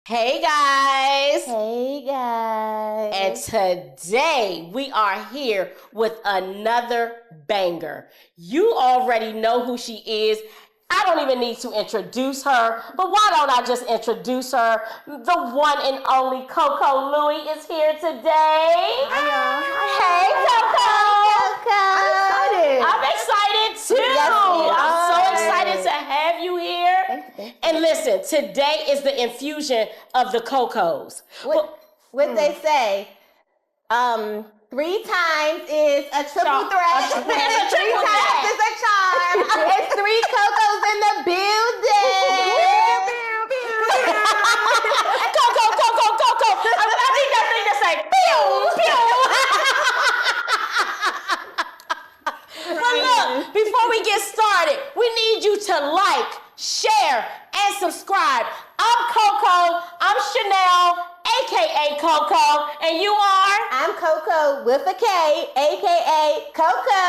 Hey guys! Hey guys! And today we are here with another banger. You already know who she is. I don't even need to introduce her, but why don't I just introduce her? The one and only CoCo Louie is here today. Hi y'all. Hey CoCo! I'm I'm excited too. Yes, I'm so excited to have you here. Thank you. And listen, today is the infusion of the CoCo's. What they say, 3 times is a triple threat. It's a 3 triple times threat. is a charm. It's 3 CoCo's in the building. CoCo. I need that thing to say, pew, pew. But look, before we get started, we need you to like, share, and subscribe. I'm CoCo. I'm Chanel, a.k.a. CoCo, and you are? I'm CoCo with a K, a.k.a. CoCo.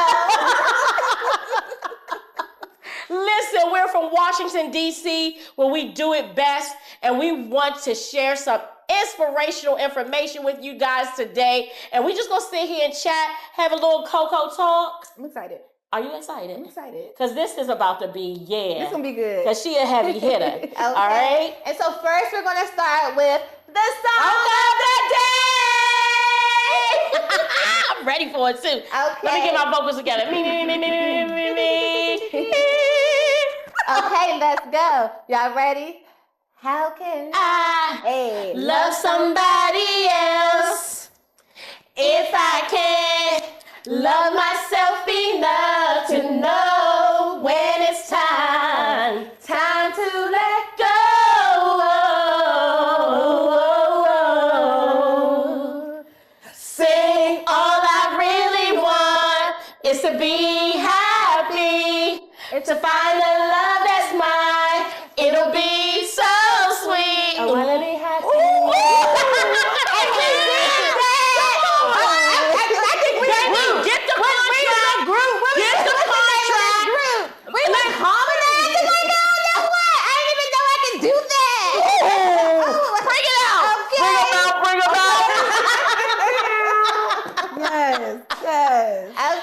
Listen, we're from Washington, D.C., where we do it best, and we want to share some inspirational information with you guys today. And we just gonna sit here and chat, have a little CoCo talk. I'm excited. Are you excited? I'm excited. Because this is about to be, This gonna be good. because she a heavy hitter. Okay. All right? And so first we're gonna start with the song Of of the day! I'm ready for it too. Okay. Let me get my vocals together. Me. Okay, let's go. Y'all ready? How can I love somebody else if I can't love myself enough to know when it's time to let go. Sing, all I really want is to be happy, to find a love that's mine. It'll be so sweet. I wanna be happy. Get the contract. Get the contract. We like harmonizing like that. That's what? I didn't even know I could do that. Bring it out. Okay. Bring them out. Yes.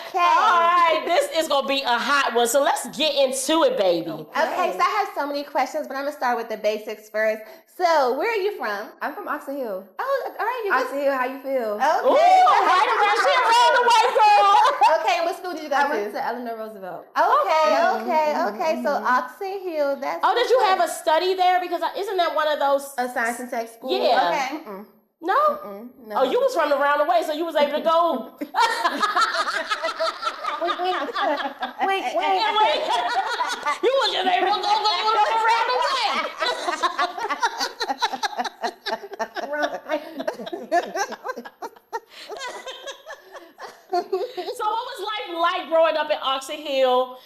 Okay. All right, this is gonna be a hot one. So let's get into it, baby. Okay, so I have so many questions, but I'm gonna start with the basics first. So, where are you from? I'm from Oxon Hill. Oh, all right, you Oxon Hill, how you feel? Okay. Ooh, right around she around the way, girl. Okay, what school did you go I to? went to Eleanor Roosevelt. Okay. So Oxon Hill, that's. Oh, did you have a study there? Because isn't that one of those? A science and tech school. Yeah. Okay. No. No. Oh, you was from around the way, so you was able to go. Wait. You was just able to go around the way. So what was life like growing up in Oxon Hill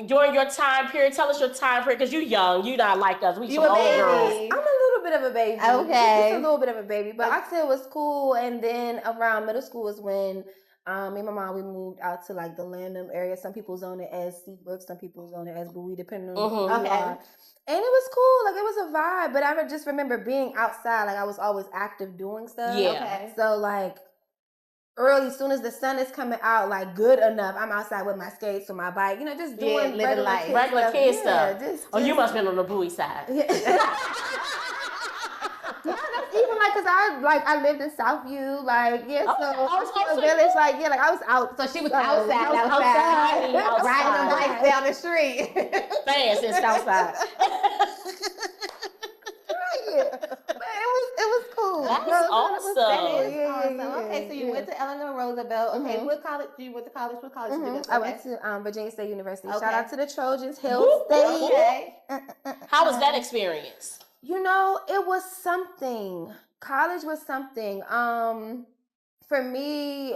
during your time period? Tell us your time period, because you young. You not like us. We You some a old baby. girls. I'm a little bit of a baby. Okay. Just a little bit of a baby. But Oxon Hill was cool. And then around middle school was when me and my mom, we moved out to like the Lanham area. Some people zone it as Seabrook, some people zone it as Bowie, depending on who you Okay. are. And it was cool. Like, it was a vibe. But I just remember being outside. Like, I was always active doing stuff. Yeah. Okay. So, like, early, as soon as the sun is coming out, like, good enough, I'm outside with my skates or my bike, just doing living life. Regular kid stuff. Just, Oh, you must have been on the Bowie side. Yeah. Yeah, that's even like, cause I lived in Southview, like, yeah, so so village, like, yeah, like I was out. So she was outside. riding Outside. the bikes down the street. Fast in Southside. But it was cool. That's That awesome. is awesome. Okay, so you went to Eleanor Roosevelt. Okay, Mhm. what college? You went to college? What college did you go to? I went to Virginia State University. Okay. Shout out to the Trojans, Hill Whoop, State. Okay. How was that experience? It was something. College was something. For me,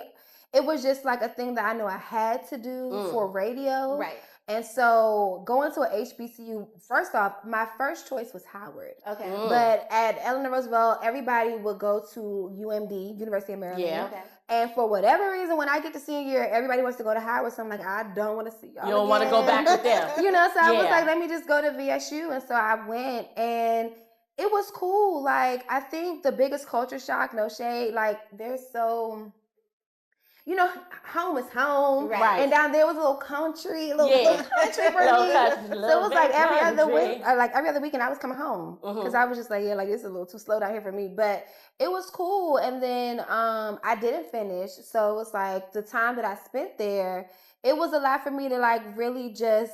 it was just like a thing that I know I had to do for radio. Right. And so going to a HBCU, first off, my first choice was Howard. Okay. But at Eleanor Roosevelt, everybody would go to UMD, University of Maryland. Yeah. Okay. And for whatever reason, when I get to senior year, everybody wants to go to Howard. So I'm like, I don't want to see y'all. You don't want to go back with them. So I was Yeah. like, let me just go to VSU. And so I went, and It was cool. Like, I think the biggest culture shock, no shade, like, they're so, home is home. Right. And down there was a little country, little country for Little me. country, So it little was like bit every other country. week, like every other weekend I was coming home. Because I was just like, yeah, like it's a little too slow down here for me. But it was cool. And then I didn't finish. So it was like the time that I spent there, it was a lot for me to like really just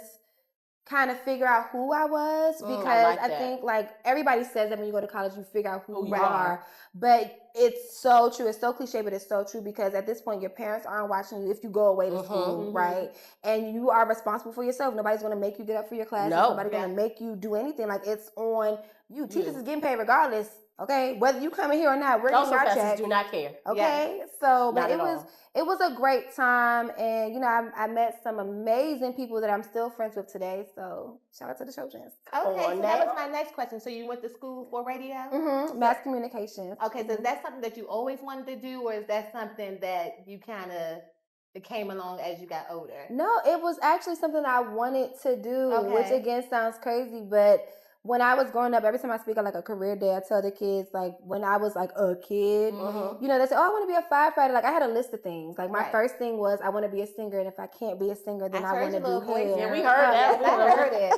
kind of figure out who I was, because I think like everybody says that when you go to college you figure out who you are, but it's so true. It's so cliche, but it's so true, because at this point your parents aren't watching you if you go away to school, right? And you are responsible for yourself. Nobody's going to make you get up for your classes. Nobody's going to make you do anything. Like, it's on you. Teachers is getting paid regardless. Okay, whether you come in here or not, we're getting our check. Do not care. Okay, so but it was a great time, and I met some amazing people that I'm still friends with today. So shout out to the Trojans. Okay, so that was my next question. So you went to school for radio? Mass communications. Okay, so is that something that you always wanted to do, or is that something that you kind of it came along as you got older? No, it was actually something I wanted to do, which again sounds crazy, but when I was growing up, every time I speak on like a career day, I tell the kids, like, when I was like a kid, they say, oh, I want to be a firefighter. Like, I had a list of things. Like, my first thing was I want to be a singer, and if I can't be a singer, then I want to do hair. Yeah, we heard that. I heard it.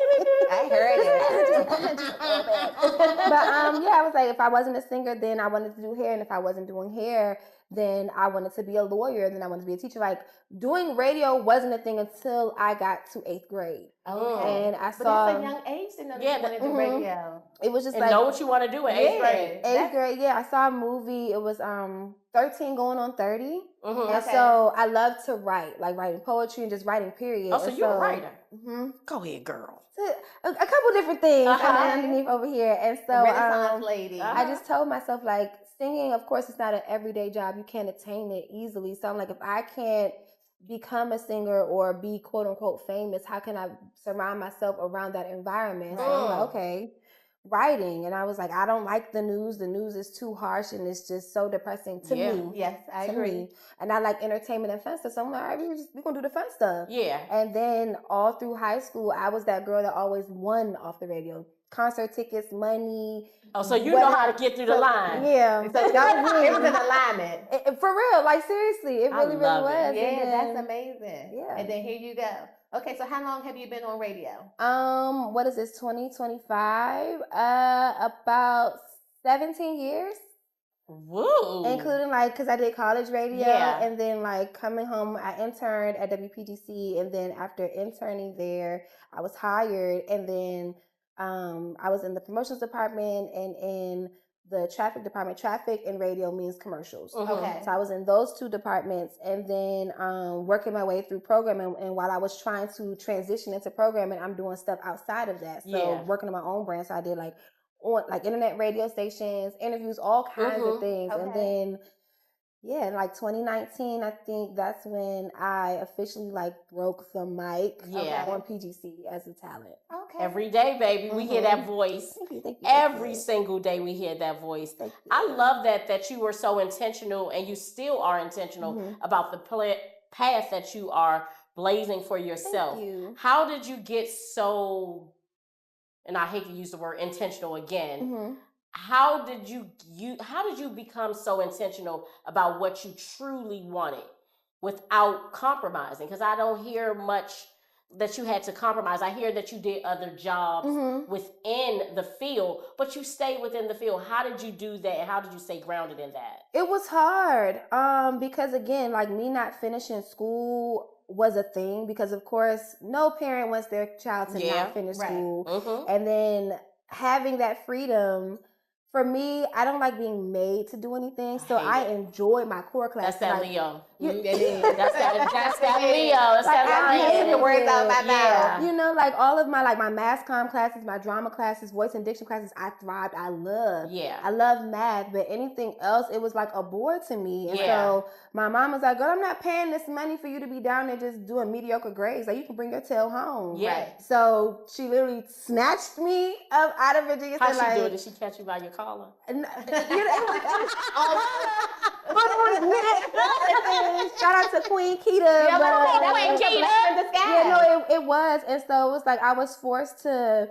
But I was like, if I wasn't a singer, then I wanted to do hair, and if I wasn't doing hair, then I wanted to be a lawyer, then I wanted to be a teacher. Like, doing radio wasn't a thing until I got to 8th grade. Okay. And I saw... But that's a young age to know that you wanted to do radio. It was just and know what you want to do in 8th grade. 8th grade, yeah. I saw a movie. It was 13 going on 30. And so I love to write, like writing poetry and just writing, period. Oh, so you're a writer. Go ahead, girl. A couple different things underneath over here. And so Renaissance lady. I just told myself, like, singing, of course, it's not an everyday job. You can't attain it easily. So I'm like, if I can't become a singer or be quote unquote famous, how can I surround myself around that environment? So I'm like, okay, writing. And I was like, I don't like the news. The news is too harsh and it's just so depressing to me. Yes, I agree. Me. And I like entertainment and fun stuff. So I'm like, all right, we're going to do the fun stuff. Yeah. And then all through high school, I was that girl that always won off the radio. Concert tickets, money. Oh, so you know how to get through the line. Yeah. So that was it was an alignment. For real, like, seriously, it really was. Yeah, that's amazing. Yeah. And then here you go. Okay, so how long have you been on radio? What is this, 2025? About 17 years. Woo. Including, like, because I did college radio, and then, like, coming home, I interned at WPGC, and then after interning there, I was hired, and then I was in the promotions department and in the traffic department. Traffic and radio means commercials. Okay. So I was in those two departments, and then working my way through programming. And while I was trying to transition into programming, I'm doing stuff outside of that. So working on my own brand. So I did like internet radio stations, interviews, all kinds of things. And then in like 2019, I think that's when I officially like broke the mic on PGC as a talent. Okay. Every day, baby, we hear that voice. Thank you. Every single day we hear that voice. I love that you were so intentional, and you still are intentional about the path that you are blazing for yourself. Thank you. How did you get so, and I hate to use the word intentional again, how did you become so intentional about what you truly wanted without compromising? Because I don't hear much that you had to compromise. I hear that you did other jobs within the field, but you stayed within the field. How did you do that? And how did you stay grounded in that? It was hard because, again, like, me not finishing school was a thing, because of course no parent wants their child to not finish school. And then having that freedom, for me, I don't like being made to do anything, so I enjoy my core class. That's that Leo. It is. That's that Leo. That's I hate the words out my mouth. You know, like, all of my mass comm classes, my drama classes, voice and diction classes, I thrived. I loved. Yeah. I love math, but anything else, it was like a bore to me. And so my mom was like, girl, I'm not paying this money for you to be down there just doing mediocre grades. Like, you can bring your tail home. Yeah. Right. So she literally snatched me up out of Virginia. How'd she do it? Did she catch you by your collar? Shout out to Queen Keita. Queen Keita. It was. And so it was like I was forced to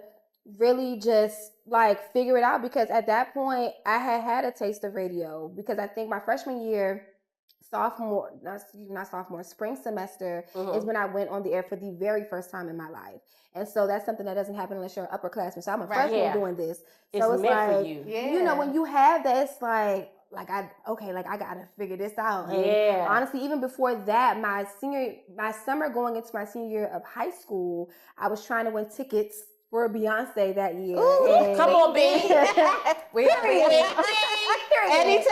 really just like figure it out, because at that point I had a taste of radio, because I think my freshman year, spring semester is when I went on the air for the very first time in my life. And so that's something that doesn't happen unless you're an upperclassman. So I'm a freshman doing this. So it's meant like, for you. you know, when you have that, it's like I gotta figure this out. And honestly, even before that, my summer going into my senior year of high school, I was trying to win tickets for Beyonce that year. Ooh, come on, B. Anytime.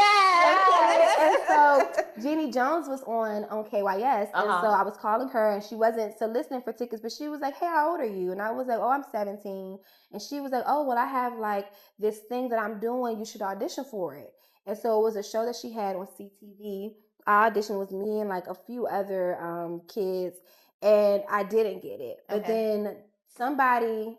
And so Jeannie Jones was on KYS, and so I was calling her, and she wasn't soliciting for tickets, but she was like, "Hey, how old are you?" And I was like, "Oh, I'm 17." And she was like, "Oh, well, I have like this thing that I'm doing. You should audition for it." And so it was a show that she had on CTV. I auditioned with me and like a few other kids, and I didn't get it. But then somebody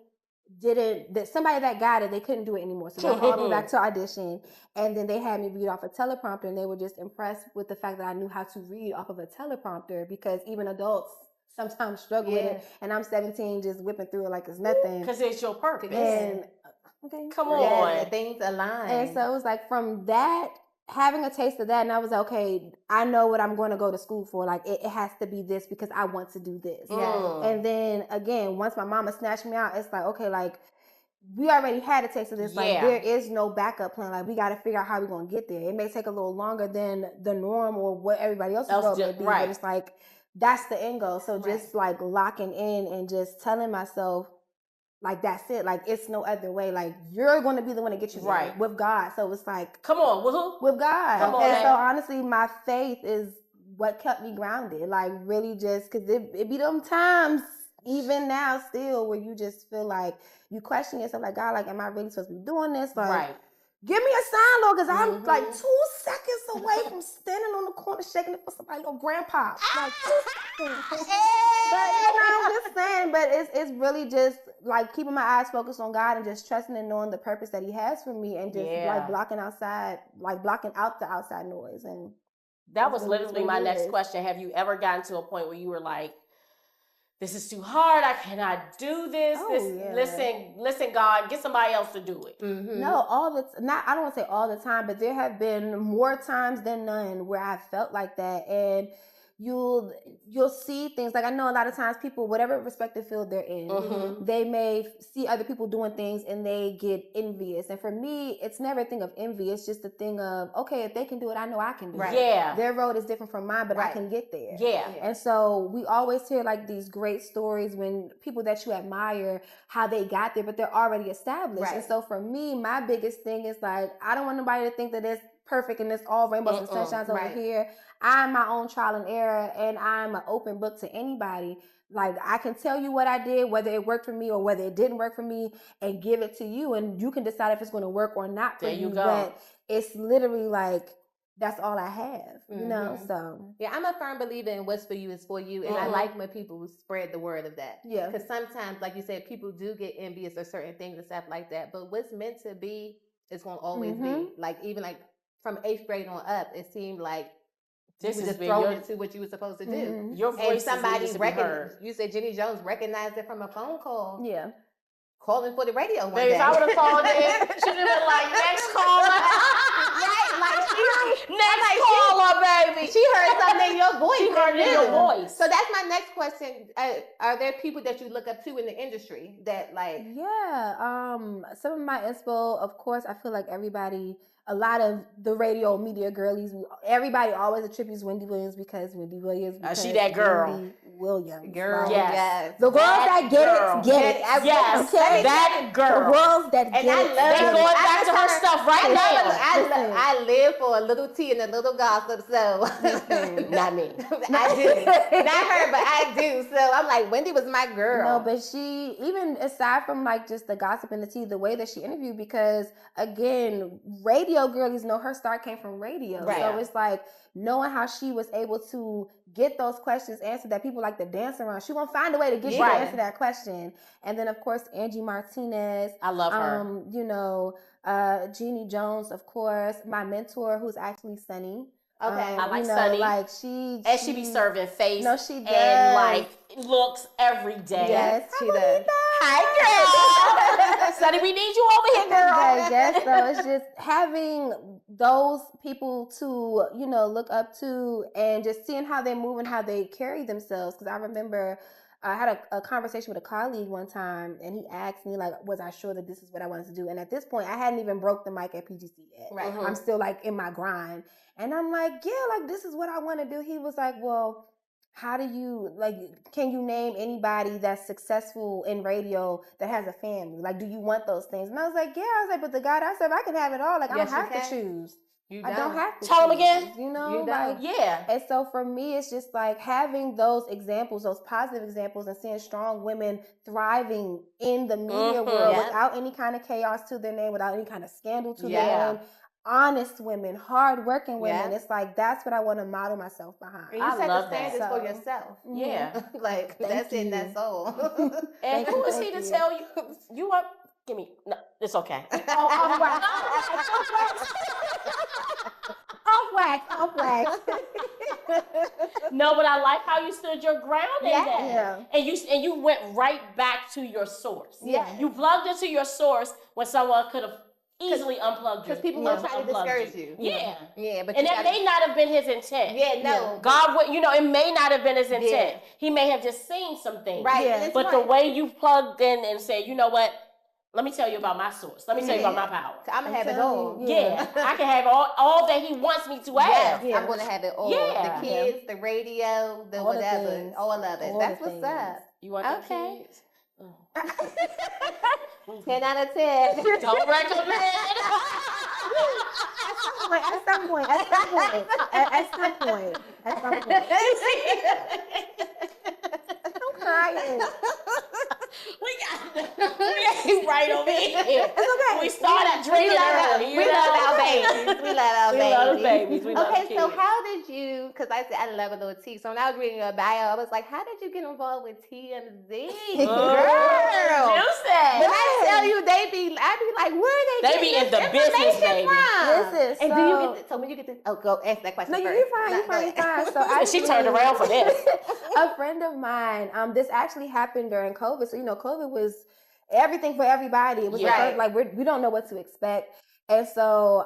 that got it, they couldn't do it anymore. So they called me back to audition, and then they had me read off a teleprompter, and they were just impressed with the fact that I knew how to read off of a teleprompter, because even adults sometimes struggle with it, and I'm 17 just whipping through it like it's nothing. Because it's your purpose. And come on. Yes, things align. And so it was like from that, having a taste of that, and I was like, okay, I know what I'm going to go to school for. Like it has to be this, because I want to do this. And then again, once my mama snatched me out, it's like, okay, like we already had a taste of this. Like there is no backup plan. Like we got to figure out how we're going to get there. It may take a little longer than the norm or what everybody else's goal may be, but it's like that's the end goal. So just like locking in and just telling myself, like, that's it. Like, it's no other way. Like, you're going to be the one to get you there with God. So it's like, come on, with who? With God. Come on, and so honestly, my faith is what kept me grounded. Like, really just, because it be them times, even now still, where you just feel like you question yourself, like, God, like, am I really supposed to be doing this? Like, give me a sign, Lord, because I'm like 2 seconds away from standing on the corner shaking it for somebody, your grandpa. Like, but I'm just saying, but it's really just like keeping my eyes focused on God and just trusting and knowing the purpose that He has for me, and just like blocking out the outside noise. And that was literally my next question. Have you ever gotten to a point where you were like, this is too hard, I cannot do this. Listen, God, get somebody else to do it. No, I don't want to say all the time, but there have been more times than none where I felt like that. And you'll see things, like I know a lot of times people, whatever respective field they're in, they may see other people doing things and they get envious. And for me, it's never a thing of envy. It's just a thing of, okay, if they can do it, I know I can do it. Their road is different from mine, but I can get there. And so we always hear like these great stories when people that you admire, how they got there, but they're already established. And so for me, my biggest thing is like, I don't want nobody to think that it's perfect and it's all rainbows and sunshines over here. I'm my own trial and error, and I'm an open book to anybody. Like, I can tell you what I did, whether it worked for me or whether it didn't work for me, and give it to you, and you can decide if it's going to work or not for you. But it's literally like, that's all I have, you know? So yeah, I'm a firm believer in what's for you is for you, and I like when people spread the word of that. Yeah, because sometimes, like you said, people do get envious of certain things and stuff like that. But what's meant to be is going to always be. Like, even like from 8th grade on up, it seemed like this was just thrown into what you were supposed to do. Your voice, and somebody recognized. You said Jenny Jones recognized it from a phone call. Yeah, calling for the radio one day. If I would have called in, she'd have been like, next caller. Next caller, baby. She heard something in your voice. She heard it in your voice. So that's my next question. Are there people that you look up to in the industry that like? Yeah, some of my inspo, of course, I feel like everybody, a lot of the radio media girlies, everybody always attributes Wendy Williams because Wendy Williams. She that girl. Wendy Williams. Girl, yes. The girls that get it. Yes, okay? That girl. The girls that get it. They going back to her stuff right now. I live for a little tea and a little gossip, so. Not me. I do. Not her, but I do. So I'm like, Wendy was my girl. No, but she, even aside from like just the gossip and the tea, the way that she interviewed, because again, radio girlies know her start came from radio. Right. So it's like knowing how she was able to get those questions answered that people like to dance around. She gonna find a way to get you to answer that question. And then of course Angie Martinez. I love her. You know, Jeannie Jones, of course. My mentor, who's actually Sunny. Okay. I like Sunny. Like she be serving face. No, she does. And like looks every day. Yes, she does. Hi, girl. Sunny, we need you over here, girl. Yes, so it's just having those people to, look up to and just seeing how they move and how they carry themselves. Because I remember I had a conversation with a colleague one time, and he asked me, like, was I sure that this is what I wanted to do? And at this point, I hadn't even broke the mic at PGC yet. Right. Mm-hmm. I'm still, like, in my grind. And I'm like, yeah, like, this is what I want to do. He was like, well, how do you, like, can you name anybody that's successful in radio that has a family? Like, do you want those things? And I was like, yeah. I was like, but the God I serve, I can have it all. Like, I don't have to choose. I don't have to. Tell them again. You don't. Like, yeah. And so for me, it's just like having those examples, those positive examples, and seeing strong women thriving in the media world without any kind of chaos to their name, without any kind of scandal to their name. Honest women, hardworking women. It's like that's what I want to model myself behind. And you set the standards for yourself. Yeah. Like that's it, that's all. And who is he to tell you? You want? Give me. No, it's okay. Off wax. No, but I like how you stood your ground in that. Yeah. And you went right back to your source. Yeah. You plugged into your source when someone could have easily unplugged you. Because people will try to discourage you. Yeah. Yeah, but and that may not have been his intent. Yeah, no. God would, it may not have been his intent. Yeah. He may have just seen some things. Right. Yeah. But the way you plugged in and said, you know what? Let me tell you about my source. Let me tell you about my power. I'm going to have it all. Yeah. I can have all that he wants me to have. Yeah. I'm going to have it all. Yeah. The kids, the radio, the all whatever. All of it. That's what's up. You want the kids? 10 out of 10. Don't recommend. At some point. I'm crying. We ain't right over here. It's okay. We started drinking early. We love our babies. We love our babies. We love okay, so how did you, because I said I love a little tea, so when I was reading your bio, I was like, how did you get involved with TMZ? Girl. Juicy. When I tell you I'd be like, where are they be in the business, baby. Listen, and do you get when you get to go ask that question first. No, you're fine. So she turned around for this. A friend of mine, this actually happened during COVID. So, COVID was everything for everybody. It was like we don't know what to expect. And so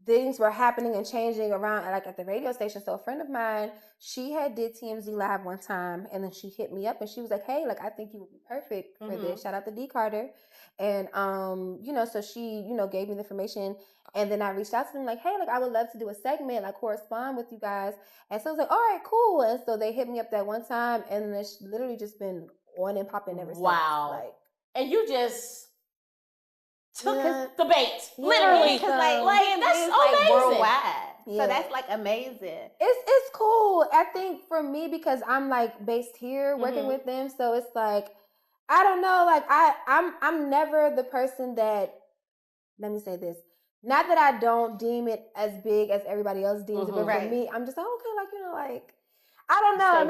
things were happening and changing around like at the radio station. So a friend of mine, she had did TMZ Live one time, and then she hit me up and she was like, hey, like I think you would be perfect for this. Shout out to D Carter. And so she, gave me the information, and then I reached out to them like, hey, like I would love to do a segment, like correspond with you guys. And so I was like, all right, cool. And so they hit me up that one time, and it's literally just been on and popping ever since. Wow. Like, and you just took the bait, literally. Because like that's amazing. Like worldwide. Yeah. So that's like amazing. It's cool. I think for me, because I'm like based here working with them, so it's like I don't know, like I'm never the person that, let me say this, not that I don't deem it as big as everybody else deems it, but for me, I'm just like, okay, like, like I don't know.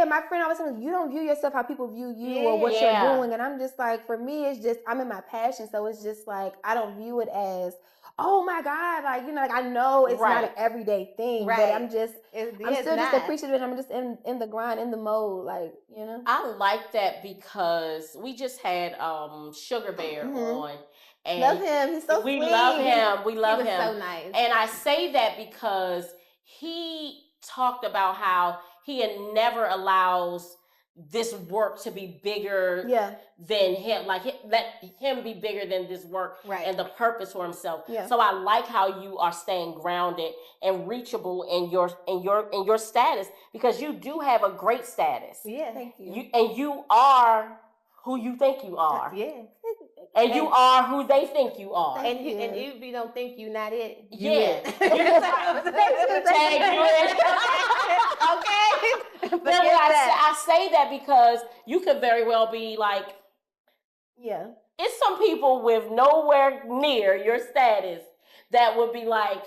My friend always says, you don't view yourself how people view you or what you're doing. And I'm just like, for me, it's just, I'm in my passion. So it's just like, I don't view it as, oh my God, like, like I know it's not an everyday thing, but I'm just, I'm still just appreciative. I'm just in the grind, in the mode, like, I like that because we just had Sugar Bear on. And love him. He's so sweet. We love him. We love him. So nice. And I say that because he talked about how he never allows this work to be bigger than him. Like let him be bigger than this work and the purpose for himself. Yeah. So I like how you are staying grounded and reachable in your status, because you do have a great status. Yeah, thank you. You are who you think you are. Yeah. And you are who they think you are. And if you don't think you're not it, you it. Tag you in. Okay. But I say that because you could very well be like, it's some people with nowhere near your status that would be like,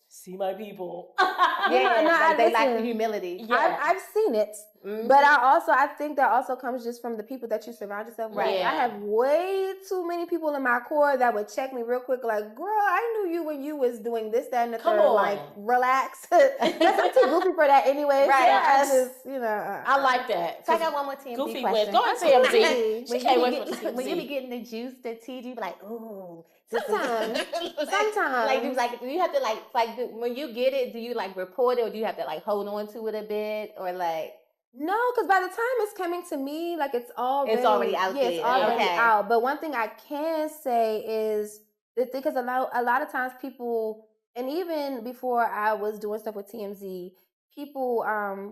see my people. They like the humility. Yeah. I've seen it. But I think that also comes just from the people that you surround yourself with. Right. I have way too many people in my core that would check me real quick, like, girl, I knew you when you was doing this, that, and the third. Like, relax. I'm too goofy for that anyway. Right. Yeah, I just, I like that. So I got one more TMZ Goofy question. wins. Go ahead, TMZ. When you be getting the juice, the tea, you be like, ooh. Sometimes. Do you have to when you get it, do you like report it, or do you have to like hold on to it a bit, or like? No, because by the time it's coming to me, like it's already out there. It's already out. But one thing I can say is because a lot of times people, and even before I was doing stuff with TMZ, people,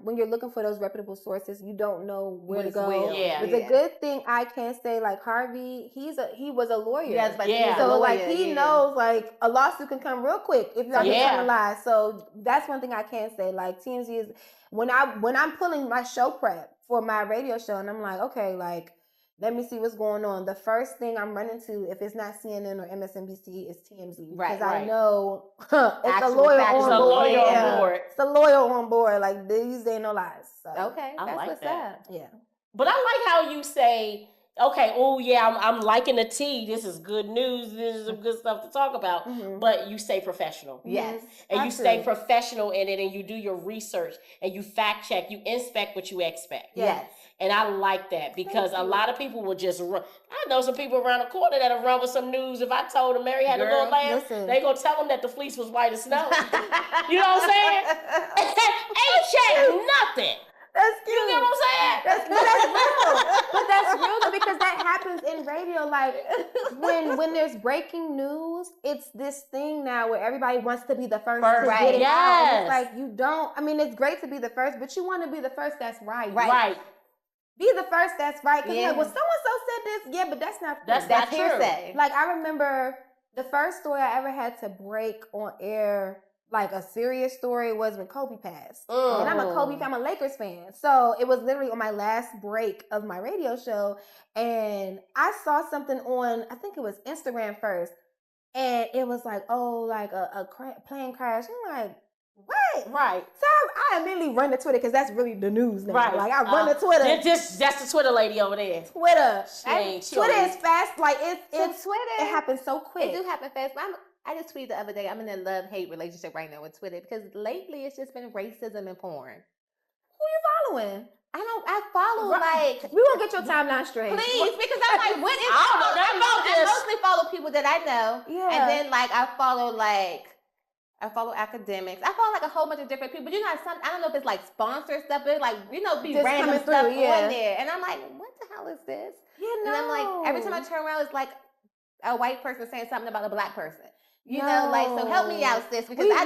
when you're looking for those reputable sources, you don't know where to go. Yeah. But the good thing I can say, like Harvey, he was a lawyer. Yes, but so like he knows like a lawsuit can come real quick if you're out here trying to lie. So that's one thing I can say. Like TMZ is when I'm pulling my show prep for my radio show, and I'm like, okay, like let me see what's going on. The first thing I'm running to, if it's not CNN or MSNBC, is TMZ. Because I know it's a lawyer on board. It's a lawyer on board. Like, these ain't no lies. So. Okay, that's like what's up. Yeah. But I like how you say, okay, I'm liking the tea. This is good news. This is some good stuff to talk about. But you stay professional. Yes. And you stay professional in it, and you do your research, and you fact check. You inspect what you expect. Yes. And I like that because a lot of people will just run. I know some people around the corner that'll run with some news. If I told them Mary had a little lamb, they gonna tell them that the fleece was white as snow. You know what I'm saying? Ain't changed nothing. That's cute. You get what I'm saying? That's real. But that's real though, because that happens in radio. Like when there's breaking news, it's this thing now where everybody wants to be the first to get it out. And it's like you don't. I mean, it's great to be the first, but you want to be the first that's right. Right. Be the first that's right. Because like, well, so-and-so said this. Yeah, but that's not true. That's hearsay. Like, I remember the first story I ever had to break on air, like a serious story, was when Kobe passed. And I'm a Lakers fan. So it was literally on my last break of my radio show. And I saw something on, I think it was Instagram first. And it was like, a plane crash. I'm like, what? Right. So I immediately run to Twitter because that's really the news now. Right. Like I run to Twitter. That's the Twitter lady over there. Twitter. Twitter is fast. Like it's Twitter. It happens so quick. It do happen fast. But I just tweeted the other day, I'm in a love-hate relationship right now with Twitter because lately it's just been racism and porn. Who you following? I follow like. We won't get your timeline straight. Please, because I'm like, what is I don't know nothing about this. I mostly follow people that I know. Yeah. And then I follow academics. I follow like a whole bunch of different people. You know, I don't know if it's like sponsored stuff, but be just random stuff on there. And I'm like, what the hell is this? Yeah, no. And I'm like, every time I turn around, it's like a white person saying something about a black person. You know, so help me out, sis, because I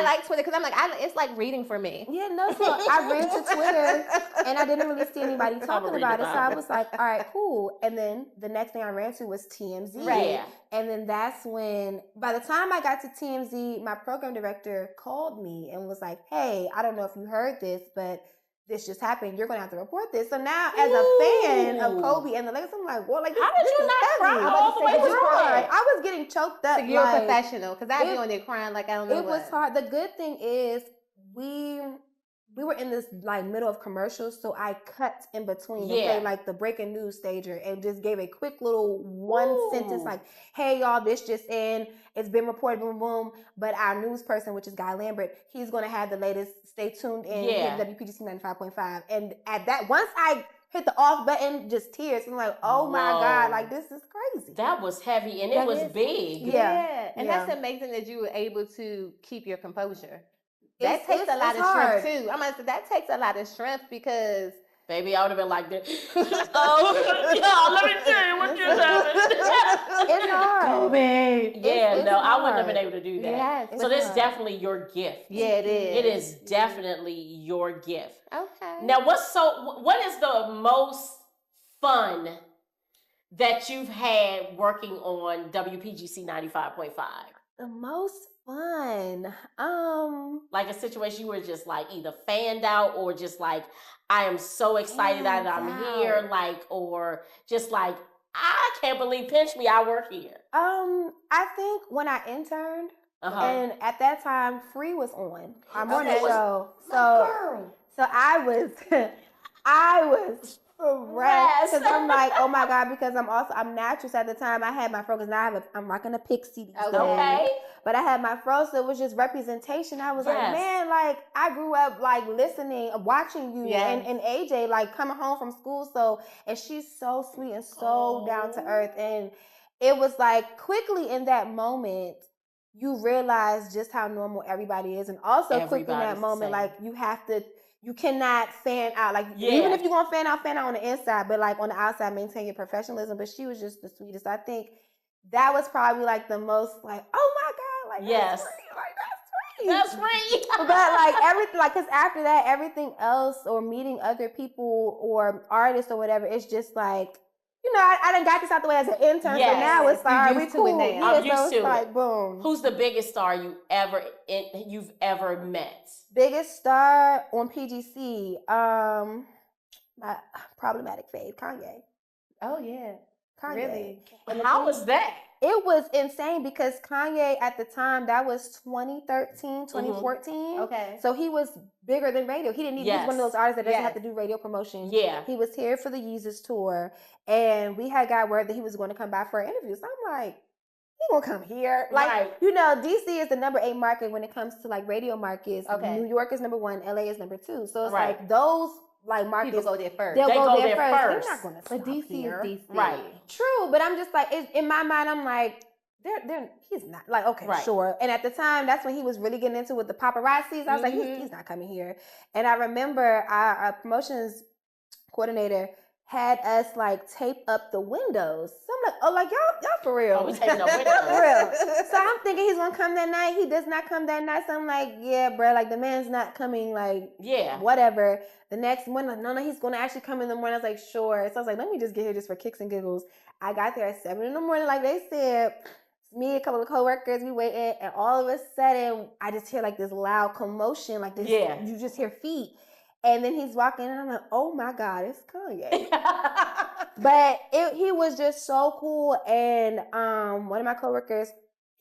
like Twitter because I'm like, it's like reading for me. Yeah, no, so I ran to Twitter and I didn't really see anybody talking about it. So I was like, all right, cool. And then the next thing I ran to was TMZ. Right. Yeah. And then that's when, by the time I got to TMZ, my program director called me and was like, hey, I don't know if you heard this, but this just happened. You're gonna have to report this. So now, as a fan of Kobe and the Lakers, I'm like, well, like, how did you not cry all the way through it? I was getting choked up. So you're a professional, because I'd be on there crying like I don't know. It was hard. The good thing is we were in this like middle of commercials, so I cut in between and played like the breaking news stager and just gave a quick little one sentence like, hey y'all, this just in. It's been reported, boom, boom. But our news person, which is Guy Lambert, he's going to have the latest. Stay tuned in WPGC 95.5. And at that, once I hit the off button, just tears. I'm like, oh my God, like this is crazy. That was heavy and it was big. Yeah. And that's amazing that you were able to keep your composure. That takes a lot of strength too. I'm gonna say that takes a lot of strength because baby, I would have been like this. Oh, let me tell you what just happened. It's hard. Kobe. Yeah, it's I hard. wouldn't have been able to do that. Yes, so this is definitely your gift. Yeah, it is. It is definitely your gift. Okay. Now, what is the most fun that you've had working on WPGC 95.5? The most fun. Like a situation you were just like either fanned out or just like, I am so excited that I'm here, like, or just like, I can't believe pinch me, I work here. I think when I interned, and at that time, Free was on our morning show. So So I was stressed because I'm like, oh my God, because I'm naturals at the time. I had my fro because now I'm rocking a pixie these days. Okay. But I had my fro, so it was just representation. I was like, man, like I grew up like listening, watching you and AJ like coming home from school. So, and she's so sweet and so down to earth. And it was like quickly in that moment, you realize just how normal everybody is. And also quickly in that moment, like you cannot fan out. Like even if you're gonna fan out on the inside, but like on the outside, maintain your professionalism. But she was just the sweetest. I think that was probably like the most like, oh my God, like that's free. Like that's free. But like everything, like because after that, everything else or meeting other people or artists or whatever, it's just like, you know, I done got this out the way as an intern, so now it's like, we cool. I'm used to it. Like, boom. Who's the biggest star you've ever met? Biggest star on PGC, my problematic fave, Kanye. Oh yeah, Kanye. Really? And how was that? It was insane because Kanye at the time, that was 2013, 2014. Mm-hmm. Okay. So he was bigger than radio. He didn't need, he's one of those artists that doesn't have to do radio promotion. Yeah. He was here for the Yeezus tour. And we had got word that he was going to come by for an interview. So I'm like, he gonna come here. Like, you know, DC is the number 8 market when it comes to like radio markets. Okay. New York is number 1, LA is number 2. So it's like those like markets. People go there first. They'll go there first. They're not gonna stop But DC here. is DC. Right. True, but I'm just like, in my mind, I'm like, he's not like, okay, sure. And at the time, that's when he was really getting into with the paparazzis. I was like, he's not coming here. And I remember our promotions coordinator had us like tape up the windows. So I'm like, oh, like y'all for real. Oh, we taping up windows. For real. So I'm thinking he's gonna come that night. He does not come that night. So I'm like, yeah, bro, like the man's not coming, like, whatever. The next morning, like, no, he's gonna actually come in the morning. I was like, sure. So I was like, let me just get here just for kicks and giggles. I got there at 7 a.m, like they said. Me, a couple of coworkers, we waited, and all of a sudden, I just hear like this loud commotion, like this. You just hear feet. And then he's walking in, and I'm like, oh my God, it's Kanye. But he was just so cool. And one of my coworkers,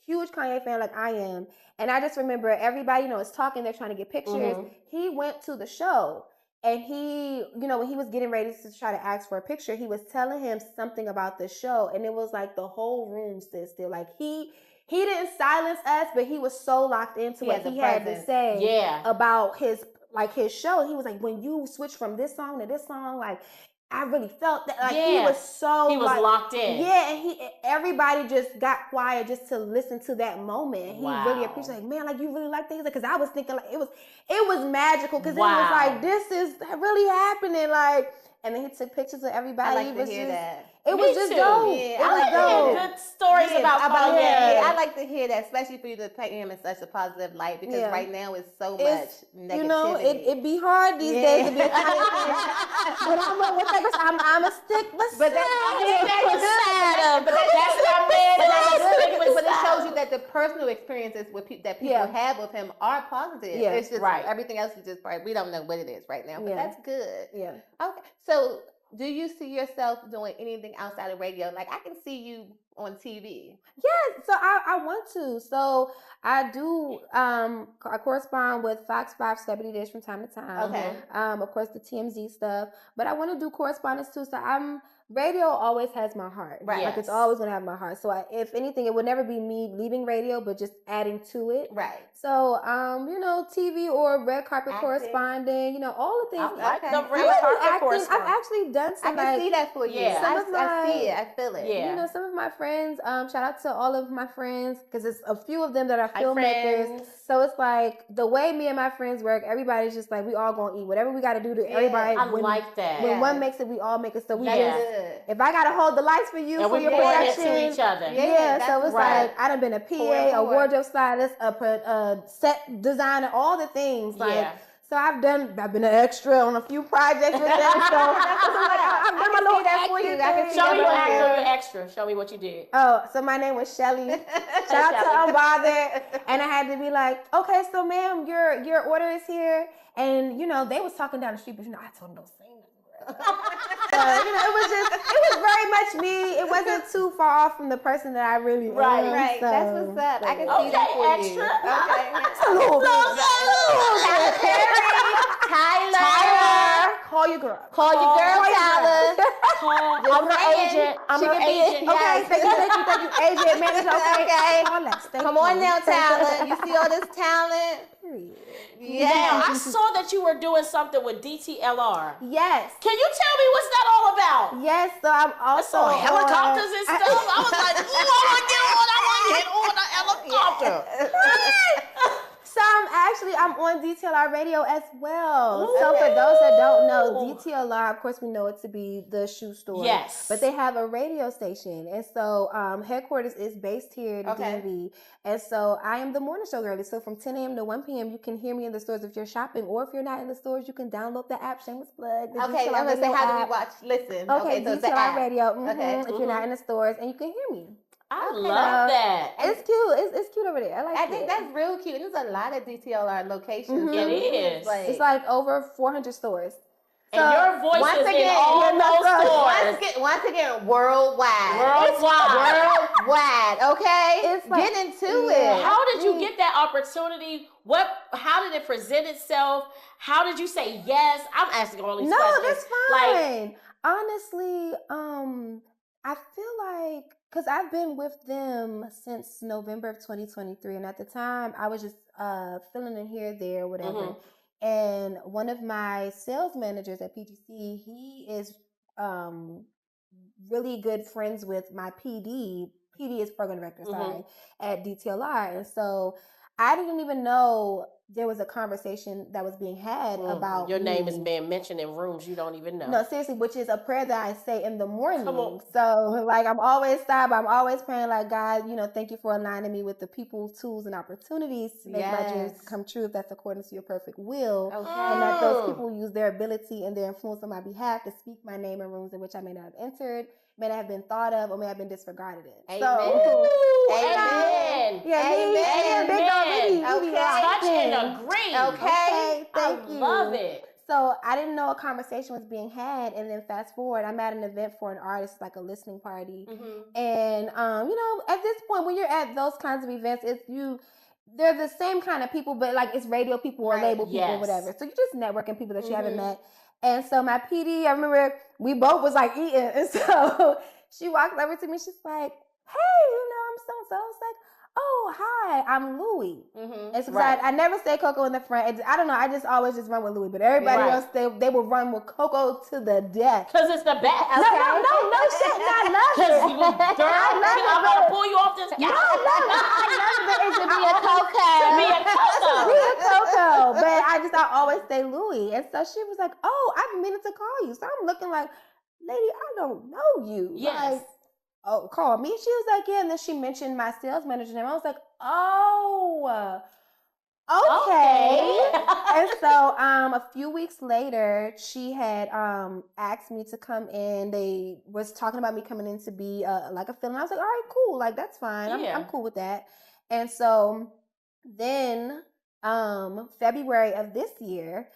huge Kanye fan like I am. And I just remember everybody, you know, is talking, they're trying to get pictures. Mm-hmm. He went to the show. And he, you know, when he was getting ready to try to ask for a picture, he was telling him something about the show. And it was like the whole room stood still. Like he didn't silence us, but he was so locked into what he had to say about his show. He was like, when you switch from this song to this song, like, I really felt that. Like, he was locked in. Yeah, and everybody just got quiet just to listen to that moment. He really appreciated, like, man, like, you really like things? Because I was thinking, like, it was magical. Because it was like, this is really happening. Like, and then he took pictures of everybody. I like to hear that. It was just dope. Yeah, I like to hear good stories about Kanye. Yeah, I like to hear that, especially for you to paint him in such a positive light, because right now it's so much negativity. You know, it be hard these days to be a Kanye fan. But I'm a stick beside him. But that's what I mean. But it shows you that the personal experiences that people have with him are positive. Yeah. It's just everything else is just we don't know what it is right now, but that's good. Yeah. Okay. So, do you see yourself doing anything outside of radio? Like, I can see you on TV. Yeah, so I want to. So I do. I correspond with Fox 5 Celebrity Dish from time to time. Okay. Of course, the TMZ stuff, but I want to do correspondence too. So radio always has my heart. Right. Like, it's always gonna have my heart. So if anything, it would never be me leaving radio, but just adding to it. Right. So you know, TV or red carpet corresponding, you know, all the things. I like the red carpet corresponding. I've actually done some. I can see that for you. Yeah. I see it. I feel it. Yeah. You know, some of my friends, shout out to all of my friends, because it's a few of them that are filmmakers. So it's like the way me and my friends work, everybody's just like, we all gonna eat whatever we gotta do to everybody. I like that. When one makes it, we all make it. So we just, if I gotta hold the lights for you, and for your production, to each other. Yeah, so it's like, I done been a PA, a wardrobe stylist, a set designer, all the things. Like, so I've been an extra on a few projects with them. So I've done my little that for you. Show me your extra. Show me what you did. Oh, so my name was Shelly. Shout out to Unbothered. And I had to be like, okay, so ma'am, your order is here. And you know, they was talking down the street, but you know, I told them don't say nothing. So it was very much me. It wasn't too far off from the person that I really am. Right. So, that's what's up. I can see that for extra. you. Okay. A little bit. Tyler. Call your girl. Call your girl, Tyler. I'm her agent. I'm her agent. Okay, thank you. Agent, manager, okay. Come on now, Tyler. You see all this talent? Yeah. Now, I saw that you were doing something with DTLR. Yes. Can you tell me what's that all about? Yes, so I'm also I saw helicopters and stuff. I was like, ooh, I want to get on a helicopter. So I'm on DTLR radio as well. Ooh. So for those that don't know, DTLR, of course, we know it to be the shoe store. Yes. But they have a radio station. And so headquarters is based here in DMV. And so I am the morning show girlie. So from 10 a.m. to 1 p.m., you can hear me in the stores if you're shopping. Or if you're not in the stores, you can download the app, shameless plug. Okay, I'm going to say, how do we watch? Listen. Okay, so DTLR radio. Okay. If you're not in the stores, and you can hear me. I love that. It's cute. It's cute over there. I think that's real cute. And there's a lot of DTLR locations. Mm-hmm. It is. It's like over 400 stores. And so, your voice is in all those stores. Once again, worldwide. Worldwide. Okay? It's like, get into it. How did you get that opportunity? How did it present itself? How did you say yes? I'm asking all these questions. No, that's fine. Honestly, I feel like, because I've been with them since November of 2023. And at the time, I was just filling in here, there, whatever. Mm-hmm. And one of my sales managers at PGC, he is really good friends with my PD. PD is program director, at DTLR. And so I didn't even know there was a conversation that was being had about your name is being mentioned in rooms you don't even know. No, seriously, which is a prayer that I say in the morning. So like I'm always I'm always praying like, God, thank you for aligning me with the people, tools, and opportunities to make my dreams come true if that's according to your perfect will. Okay. And that those people use their ability and their influence on my behalf to speak my name in rooms in which I may not have entered, may not have been thought of, or may have been disregarded in. Amen. So, amen. Amen. Okay. Touch and agree. Okay. Thank you. Love it. So I didn't know a conversation was being had, and then fast forward, I'm at an event for an artist, like a listening party, and at this point, when you're at those kinds of events, they're the same kind of people, but like it's radio people or label people or whatever. So you're just networking people that you haven't met. And so my PD, I remember we both was like eating, and so she walked over to me. She's like, "Hey, I'm so-and-so." I was like, "Oh, hi, I'm Louie." And so I never say CoCo in the front. I don't know. I just always just run with Louie, but everybody else they will run with CoCo to the death. Cause it's the best. Okay. No shit. I love it. Girl, I'm gonna pull you off this. No, I love it. It should be a CoCo. Be a CoCo. But I always say Louie, and so she was like, "Oh, I've been meaning to call you." So I'm looking like, "Lady, I don't know you." Yes. Like, "Oh, call me." She was like, "Yeah," and then she mentioned my sales manager's name. I was like, "Oh, okay." And so a few weeks later, she had asked me to come in. They was talking about me coming in to be like a fill. I was like, "All right, cool. Like that's fine. I'm cool with that." And so then February of this year,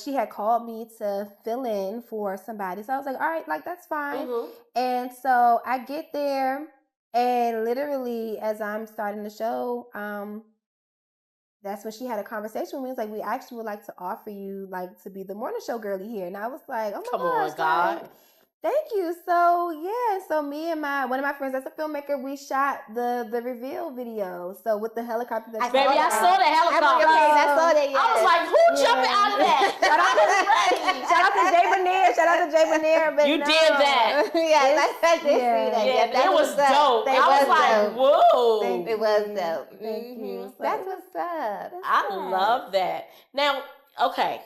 she had called me to fill in for somebody. So I was like, all right, like that's fine. And so I get there, and literally as I'm starting the show, that's when she had a conversation with me. It's like, we actually would like to offer you like to be the morning show girlie here. And I was like, oh my Come gosh, on, God. like, thank you. So so me and one of my friends that's a filmmaker, we shot the reveal video. So with the helicopter that I saw the helicopter. I saw that. I was like, who jumping out of that? Shout out to Jay Bonnier. But you did that. I did see that. It was dope. I was like, whoa. It was dope. Thank you. That's what's up. I love that. Now, okay,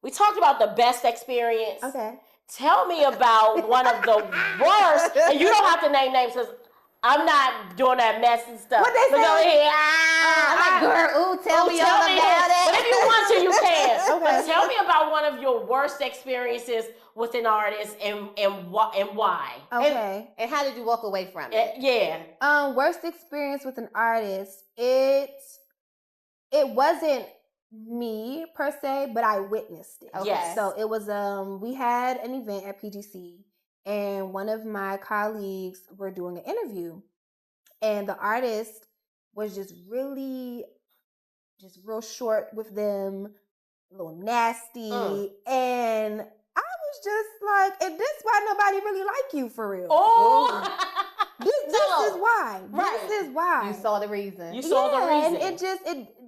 we talked about the best experience. Okay. Tell me about one of the worst, and you don't have to name names because I'm not doing that messy stuff. What they say? Go ahead. I'm like, girl, tell me all about it. But if you want to, you can. Okay. But tell me about one of your worst experiences with an artist and why. Okay. And how did you walk away from it? Worst experience with an artist. It wasn't me per se, but I witnessed it. Okay. Yes. So it was we had an event at PGC, and one of my colleagues were doing an interview, and the artist was just real short with them, a little nasty, and I was just like, and this why nobody really like you for real. Oh. This is why. Right. This is why. You saw the reason. You saw the reason. And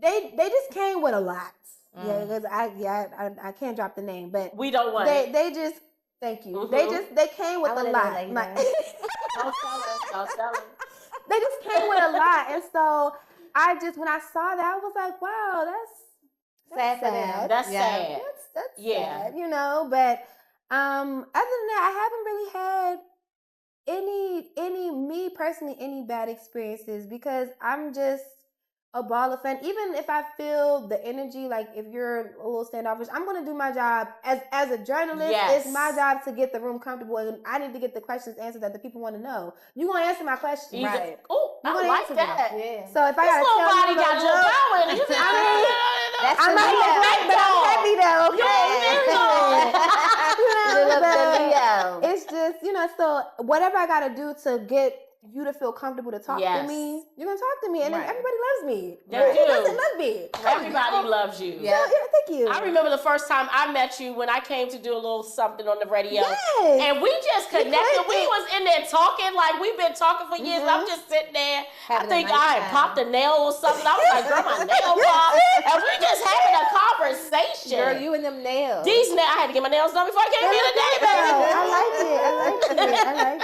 they just came with a lot. Yeah, because I can't drop the name, but we don't want it. They just thank you. They came with a lot. Don't sell it. They just came with a lot, and so when I saw that, I was like, wow, that's sad for them. That's sad. That's sad, you know. But other than that, I haven't really had me personally, any bad experiences, because I'm just a ball of fun. Even if I feel the energy, like if you're a little standoffish, I'm going to do my job as a journalist. Yes. It's my job to get the room comfortable, and I need to get the questions answered that the people want to know. You're going to answer my questions. Right. Oh, I like that. Yeah. So if I got to tell you got a little going, I might be black, but I'm happy though. Okay. It's just, so whatever I got to do to get you to feel comfortable to talk to me, you're gonna talk to me, and then everybody loves me. They do. Who doesn't love me? Everybody loves you. Yeah, thank you. I remember the first time I met you when I came to do a little something on the radio. Yes. And we just connected. We was in there talking like we've been talking for years. I'm just sitting there. I think I had popped a nail or something. I was like, girl, my nail popped. And we just having a conversation. Girl, you and them nails. These nails, I had to get my nails done before I came here today, baby. I like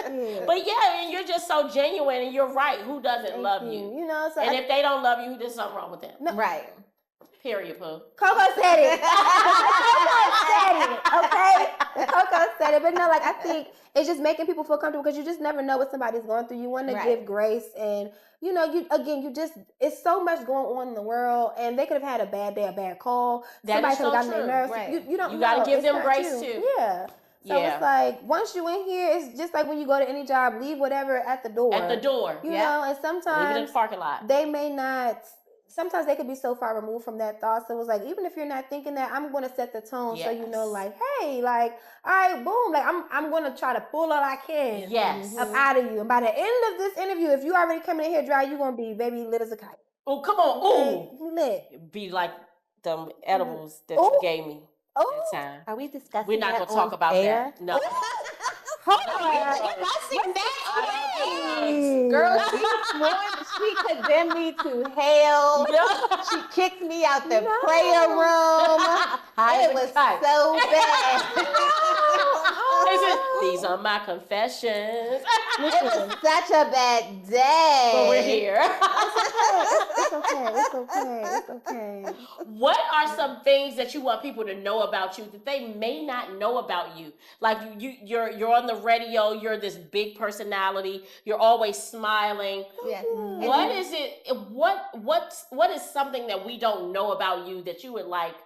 it. But yeah, and you're just so genuine, and you're right. Who doesn't love you? So and if they don't love you, there's something wrong with them. No. Right. Period, Pooh. CoCo said it. CoCo said it. But no, like, I think it's just making people feel comfortable, because you just never know what somebody's going through. You want to give grace, and it's so much going on in the world, and they could have had a bad day, a bad call. Somebody could have gotten their nerves. Right. You don't. You got to give them grace too. Yeah. So it's like, once you in here, it's just like when you go to any job, leave whatever at the door. You know, and sometimes leave it in the parking lot. They may not. Sometimes they could be so far removed from that thought. So it was like, even if you're not thinking that, I'm going to set the tone so you know, like, hey, like, all right, boom, like I'm going to try to pull all I can up out of you. And by the end of this interview, if you already coming in here dry, you're going to be baby lit as a kite. Oh, come on, ooh, lit. Be like them edibles that you gave me. That time. Are we discussing? We're not going to talk about that. No. Hold on. Girl, she condemned me to hell. She kicked me out the prayer room. It was so bad. These are my confessions. It was such a bad day. But we're here. It's okay. What are some things that you want people to know about you that they may not know about you? Like you're on the radio, you're this big personality, you're always smiling. Yes. What is it? What is something that we don't know about you that you would like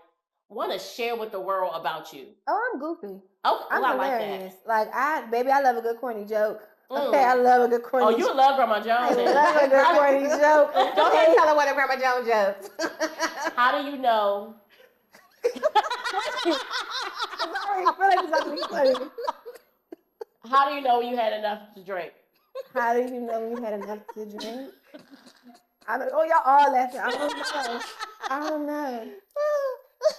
want to share with the world about you? Oh, I'm goofy. Oh, I'm hilarious. Like I love a good corny joke. Okay, I love a good corny joke. Oh, you love Grandma Jones. I love a good corny joke. Go ahead and tell her what a Grandma Jones joke. How do you know? I feel like it's about to be funny. How do you know you had enough to drink? How do you know you had enough to drink? Y'all all laughing. I don't know.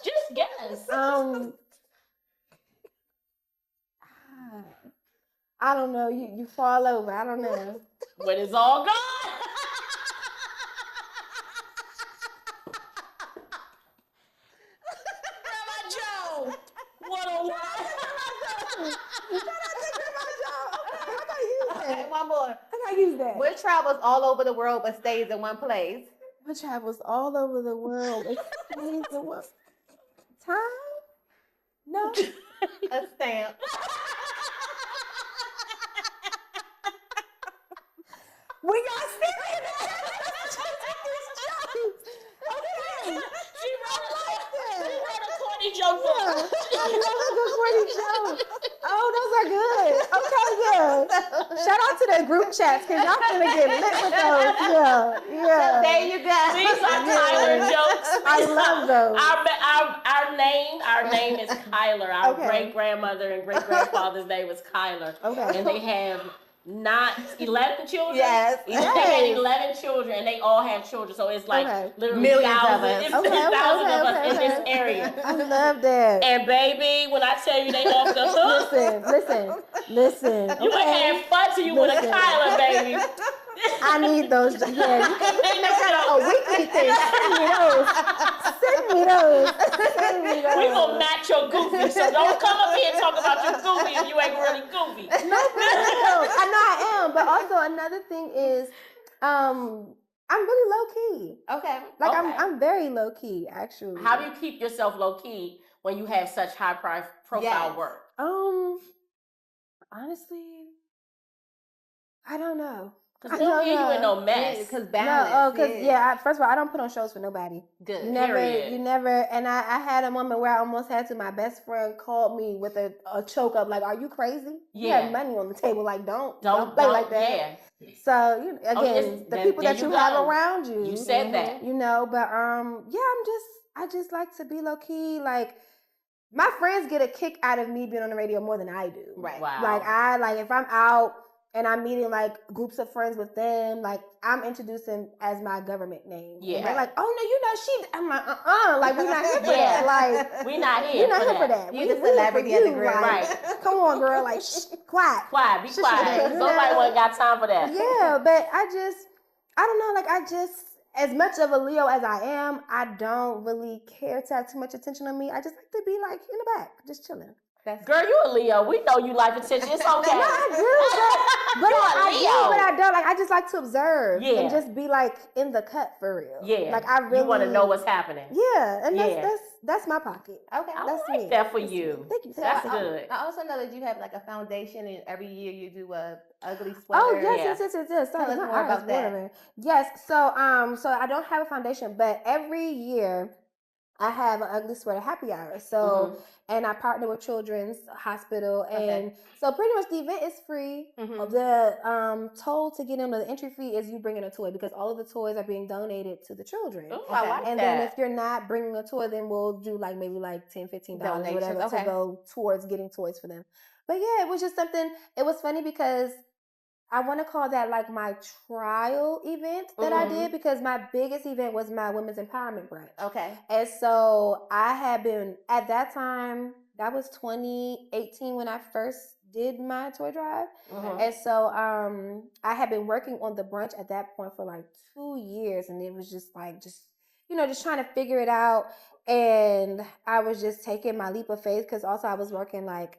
Just guess. I don't know. You fall over. I don't know. When it's all gone. Grandma Joe. What a One more. I gotta use that. What travels all over the world but stays in one place? What travels all over the world but stays in one time? No. A stamp. We got serious. Okay. She wrote a corny joke. Oh, those are good. Okay, yeah. Shout out to the group chats, because y'all finna get lit with those. Yeah. So there you go. These are Tyler jokes. I love those. Our name is Kyler. Our great grandmother and great grandfather's name was Kyler. Okay. And they have 11 children. Yes. They had 11 children, and they all have children. So it's like literally millions thousands, of us. Thousands of us in this area. I love that. And baby, when I tell you they off the hook, listen. You ain't have fun till you with a Kyler, baby. I need those. Yeah, you can make that a weekly thing. Send me those. We gonna match your goofy, so don't come up here and talk about your goofy if you ain't really goofy. No, I know I am. But also another thing is, I'm really low key. Okay. Like I'm very low key actually. How do you keep yourself low key when you have such high profile work? Honestly, I don't know. Because they don't hear you in no mess. Because balance. First of all, I don't put on shows for nobody. Good. You never, and I had a moment where I almost had to, my best friend called me with a choke up, like, are you crazy? You have money on the table, like, don't play like that. Yeah. So, the people that you have around you. You said that. You know, but, I just like to be low key, like, my friends get a kick out of me being on the radio more than I do. Right. Wow. Like, if I'm out and I'm meeting like groups of friends with them, like I'm introducing as my government name. Yeah. They're like, oh no, I'm like, like we're not here for that. Like we're not here for that. You're the celebrity of the group. Like, right. Come on, girl, like quiet. Be quiet. Nobody ain't got time for that. Yeah, but I don't know, like as much of a Leo as I am, I don't really care to have too much attention on me. I just like to be like in the back, just chilling. Girl, you a Leo. We know you like attention. It's okay. No, I do, but I don't. Like I just like to observe and just be like in the cut for real. Yeah, like I really want to know what's happening. Yeah, and that's my pocket. Okay, that's like me. That for you. Thank you. That's good. I also know that you have like a foundation, and every year you do a ugly sweater. Oh yes. Tell us more about that. Yes. So I don't have a foundation, but every year I have an ugly sweater happy hour. So, and I partner with Children's Hospital. And so pretty much the event is free. The toll to get in, the entry fee is you bringing a toy because all of the toys are being donated to the children. Ooh, I like and then if you're not bringing a toy, then we'll do like maybe like $10, $15 or whatever to go towards getting toys for them. But yeah, it was just something, it was funny because I want to call that like my trial event that I did because my biggest event was my women's empowerment brunch. Okay. And so I had been, at that time, that was 2018 when I first did my toy drive. And so I had been working on the brunch at that point for like 2 years. And it was just like, just trying to figure it out. And I was just taking my leap of faith because also I was working like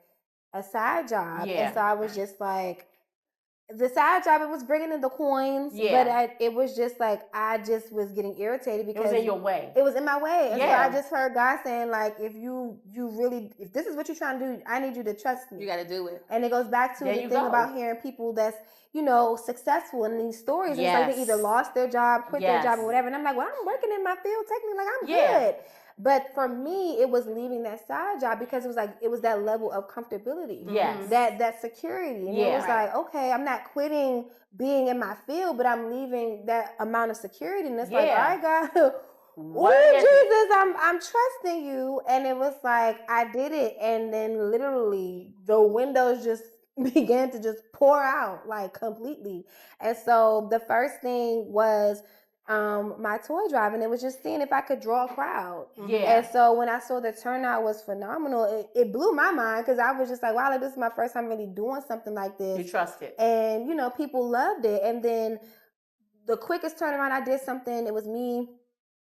a side job. Yeah. And so I was just like, the side job, it was bringing in the coins, but it was just like, I just was getting irritated because it was in your way. It was in my way. And so I just heard God saying like, if this is what you're trying to do, I need you to trust me. You got to do it. And it goes back to the thing about hearing people that's, successful in these stories. It's like they either lost their job, quit their job or whatever. And I'm like, well, I'm working in my field. Take me, like I'm good. But for me, it was leaving that side job because it was that level of comfortability. Yes. That security. And it was like, okay, I'm not quitting being in my field, but I'm leaving that amount of security. And it's like, all right, God, Jesus, I'm trusting you. And it was like, I did it. And then literally the windows just began to just pour out like completely. And so the first thing was my toy drive, and it was just seeing if I could draw a crowd. Yeah. And so when I saw the turnout was phenomenal, it blew my mind because I was just like, wow, like, this is my first time really doing something like this. You trust it. And, people loved it. And then the quickest turnaround, I did something, it was me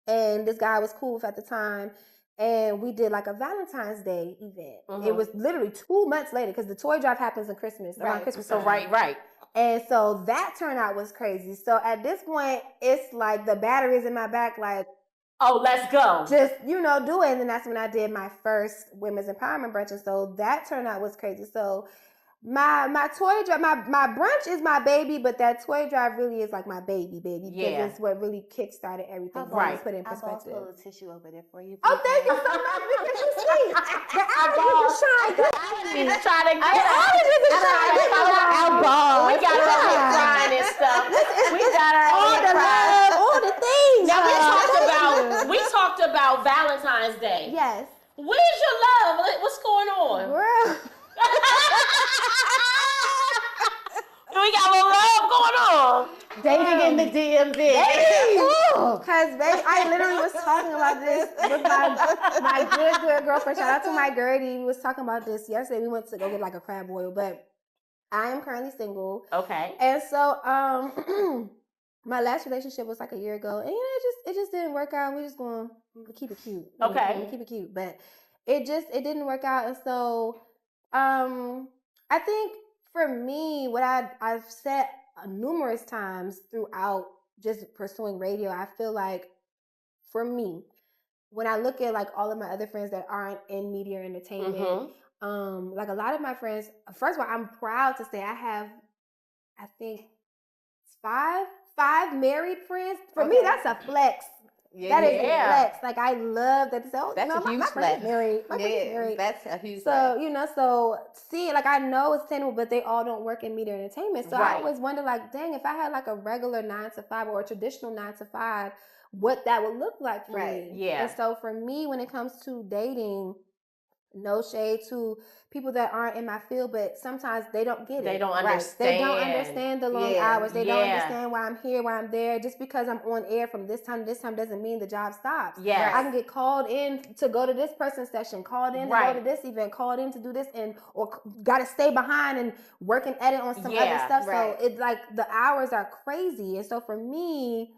and this guy I was cool with at the time. And we did like a Valentine's Day event. It was literally 2 months later because the toy drive happens in Christmas, around Christmas time. So right. And so that turnout was crazy. So at this point, it's like the batteries in my back, like, oh, let's go. Just, do it. And then that's when I did my first women's empowerment brunch. And so that turnout was crazy. So my toy drive, my brunch is my baby, but that toy drive really is like my baby. Because it's what really kickstarted everything. Right. Put in perspective. I'll pull a tissue over there for you. Oh, thank you so much because you see, the allergies is trying to We got her up here crying and stuff. We got her all the love, all the things. Now we talk talked about Valentine's Day. Yes. Where's your love? What's going on? Girl. We got a little love going on. Dating in the DMV. Because, babe, I literally was talking about this with my good girlfriend. Shout out to my Gertie. We was talking about this yesterday. We went to go get like a crab boil, but I am currently single. Okay. And so, my last relationship was like a year ago, and it just didn't work out. We just going to keep it cute. Okay. Keep it cute, but it didn't work out. And so, I think for me, what I've said numerous times throughout just pursuing radio, I feel like for me, when I look at like all of my other friends that aren't in media or entertainment, like a lot of my friends, first of all, I'm proud to say I have, I think, five married friends. For me, that's a flex. Yeah, that is a flex. Like, I love that. So, that's a huge my flex. friend married. My friend married. That's a huge flex. flex. So see, like, I know it's attainable, but they all don't work in media and entertainment. So I always wonder, like, dang, if I had like a regular 9-to-5 or a traditional 9-to-5, what that would look like for me. Yeah. And so for me, when it comes to dating, no shade to people that aren't in my field, but sometimes they don't get it. They don't understand. They don't understand the long hours. They don't understand why I'm here, why I'm there. Just because I'm on air from this time to this time doesn't mean the job stops. Yes. I can get called in to go to this person's session, called in to go to this event, called in to do this, or got to stay behind and work and edit on some other stuff. So it's like the hours are crazy. And so for me,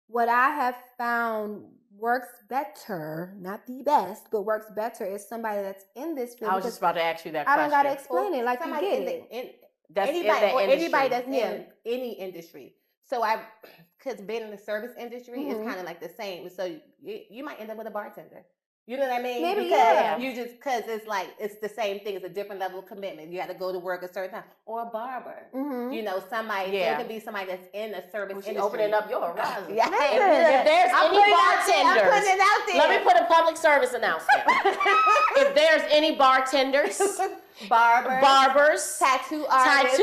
what I have found works better, not the best, but works better is somebody that's in this field. I was just about to ask you that question. I don't gotta explain it. Like, you get it. Anybody that's in any industry. So because being in the service industry is kind of like the same. So you might end up with a bartender. You know what I mean? Maybe, because it's like, it's the same thing. It's a different level of commitment. You got to go to work a certain time. Or a barber. You know, somebody, there could be somebody that's in a service industry. Opening up your horizon. Yeah. If there's any bartenders, I'm putting it out there. Let me put a public service announcement. If there's any bartenders, barbers, tattoo artists,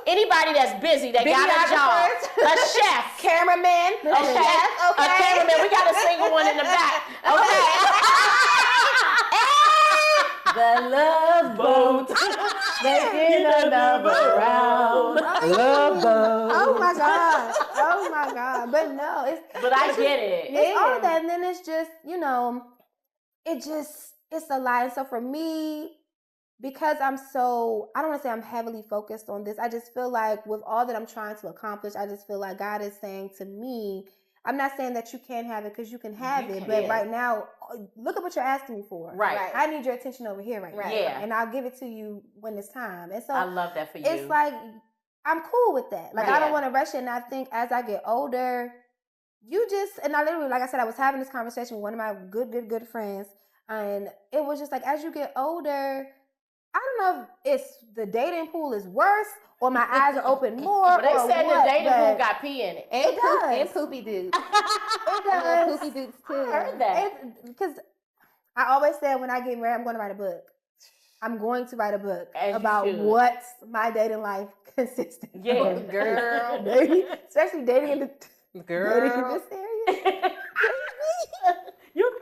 anybody that's busy, that got a job, a chef, cameraman, a cameraman. We got a single one in the back. Okay. The love boat, making another round. Love boat. Oh my god! But no, But I get it. It's all of that, and then it's just, it's a lot. And so for me, because I don't want to say I'm heavily focused on this. I just feel like with all that I'm trying to accomplish, I just feel like God is saying to me, I'm not saying that you can't have it, because you can have it, but right now, look at what you're asking me for. Right. I need your attention over here right now. Yeah. And I'll give it to you when it's time. And so I love that for you. It's like, I'm cool with that. Like, I don't want to rush it. And I think as I get older, and I literally, like I said, I was having this conversation with one of my good friends. And it was just like, as you get older, I don't know if it's the dating pool is worse or my eyes are open more. But they said the dating pool got pee in it. It does. And poopy dudes. It does. Poopy dudes too. I heard that. Because I always said when I get married, I'm going to write a book. I'm going to write a book about what my dating life consists of. Yeah, girl. Especially dating in this area.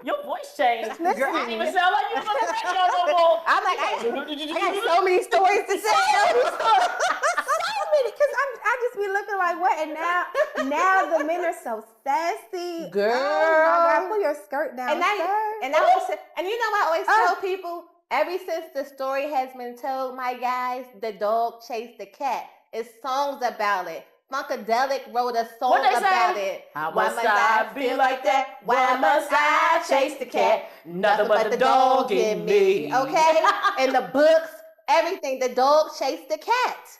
Your voice changed. Girl, I didn't even sound like you on the radio no more. I'm like, I got so many stories to tell. Because I just be looking like, what? And now the men are so sassy. Girl. Oh my God, pull your skirt down. And you know what I always tell people? Ever since the story has been told, my guys, the dog chased the cat. It's songs about it. Funkadelic wrote a song about it. Why must I be like that? Why must I chase the cat? Nothing but the dog in me. Okay? In the books, everything. The dog chased the cat.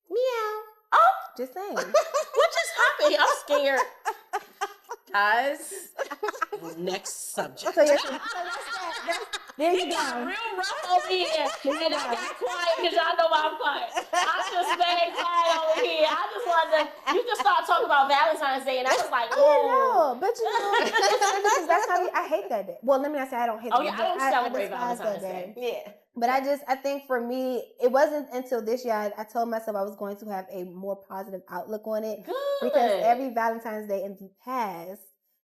Meow. Oh, just saying. What just happened? I'm scared. Guys, next subject. There you got go. real rough over here. And I got quiet because y'all know why I'm quiet. I just stayed quiet over here. I just wanted to, you just started talking about Valentine's Day and I was like, oh. But because that's how I hate that day. Well, let me not say I don't hate that day. I don't celebrate Valentine's Day. Yeah. But I think for me, it wasn't until this year I told myself I was going to have a more positive outlook on it. Good. Because every Valentine's Day in the past,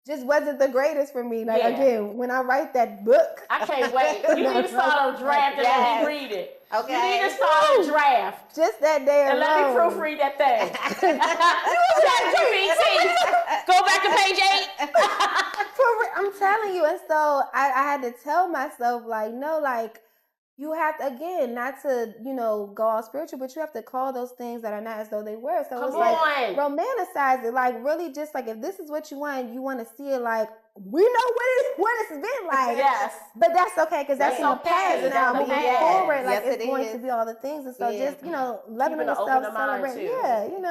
just wasn't the greatest for me. Like again, when I write that book, I can't wait. You need to start a draft and let me read it. Okay. You need to start a draft. Just that day alone. And let me proofread that thing. ChatGPT. Go back to page 8. I'm telling you. And so I had to tell myself, like, no, like, you have to, again, not to, go all spiritual, but you have to call those things that are not as though they were. So it's like, romanticize it. Like, really just like, if this is what you want to see it like, we know what it's been like. Yes. But that's okay, because that's in the past. And now moving forward, like, it's going to be all the things. And so just, loving yourself, celebrate. Yeah, And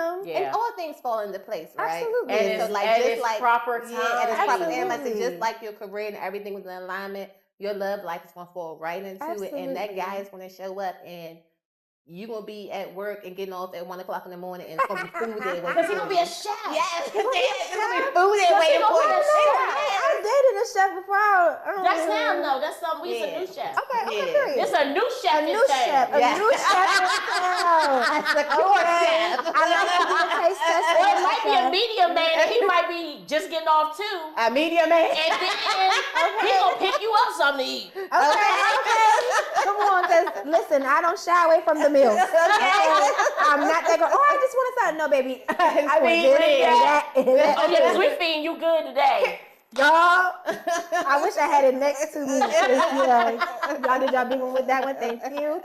all things fall into place, right? Absolutely. And so, like, just like proper time. Yeah, and it's proper time. Like, just like your career and everything was in alignment, your love life is going to fall right into it. And that guy is going to show up, and you're going to be at work and getting off at 1 o'clock in the morning, and it's going to be food there. Because he's going to be a chef. Yes, it's going to be food there waiting for you. I dated a chef before. That's him, though. That's something. He's a new chef. Okay. It's a new chef. A new chef. A new chef. That's a core chef. I like to do a taste test. Or it might be a medium man, and he might be just getting off too. A medium man. And then he gonna pick you up something to eat. Okay. Come on, because listen, I don't shy away from the meal. I'm not that girl. Oh, I just want to say, no, baby. I want this and that. Oh yeah, because we feeding you good today. Y'all, I wish I had it next to me. Y'all did y'all big one with that one. Thank you.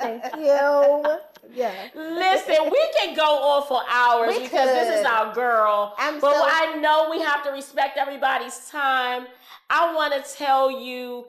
Yeah. Listen, we can go on for hours because this is our girl. I know we have to respect everybody's time. I want to tell you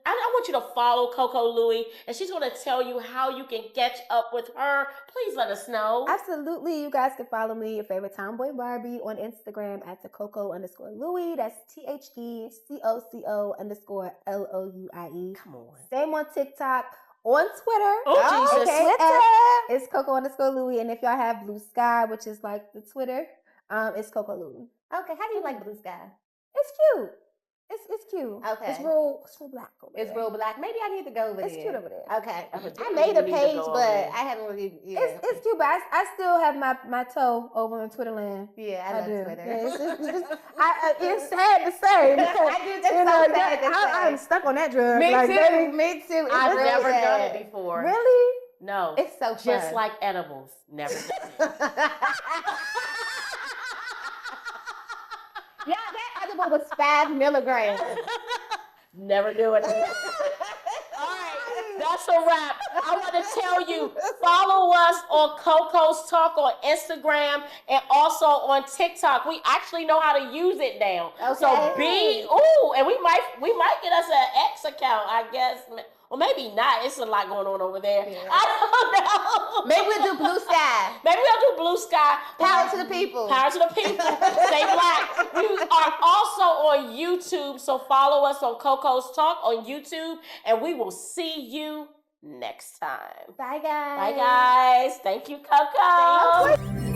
I want you to follow CoCo Louie, and she's going to tell you how you can catch up with her. Please let us know. Absolutely. You guys can follow me, your favorite tomboy Barbie, on Instagram at the CoCo_Louie. That's THECOCO_LOUIE. Come on. Same on TikTok. On Twitter. Oh, Jesus. Okay. It's CoCo_Louie. And if y'all have Blue Sky, which is like the Twitter, it's CoCo Louie. Okay. How do you like Blue Sky? It's cute. It's cute. Okay. It's real black over there. It's real black. Maybe I need to go over there. It's cute over there. Okay. I made a page, but I haven't really. Yeah. It's cute, but I still have my toe over in Twitterland. Yeah, I love Twitter. Yeah, it's sad to say. I do. That's so sad to say. I'm stuck on that drug. Me too. I've never done it before. Really? No. It's so fun. Just like edibles. Never done it. Yeah, that edible was 5 milligrams. Never do it. All right, that's a wrap. I want to tell you, follow us on CoCo's Talk on Instagram and also on TikTok. We actually know how to use it now. Okay. So and we might get us an X account, I guess. Well, maybe not. It's a lot going on over there. Yeah. I don't know. Maybe we'll do Blue Sky. Maybe we'll do Blue Sky. Power to the people. Power to the people. Stay black. We are also on YouTube, so follow us on CoCo's Talk on YouTube, and we will see you next time. Bye, guys. Bye, guys. Thank you, CoCo.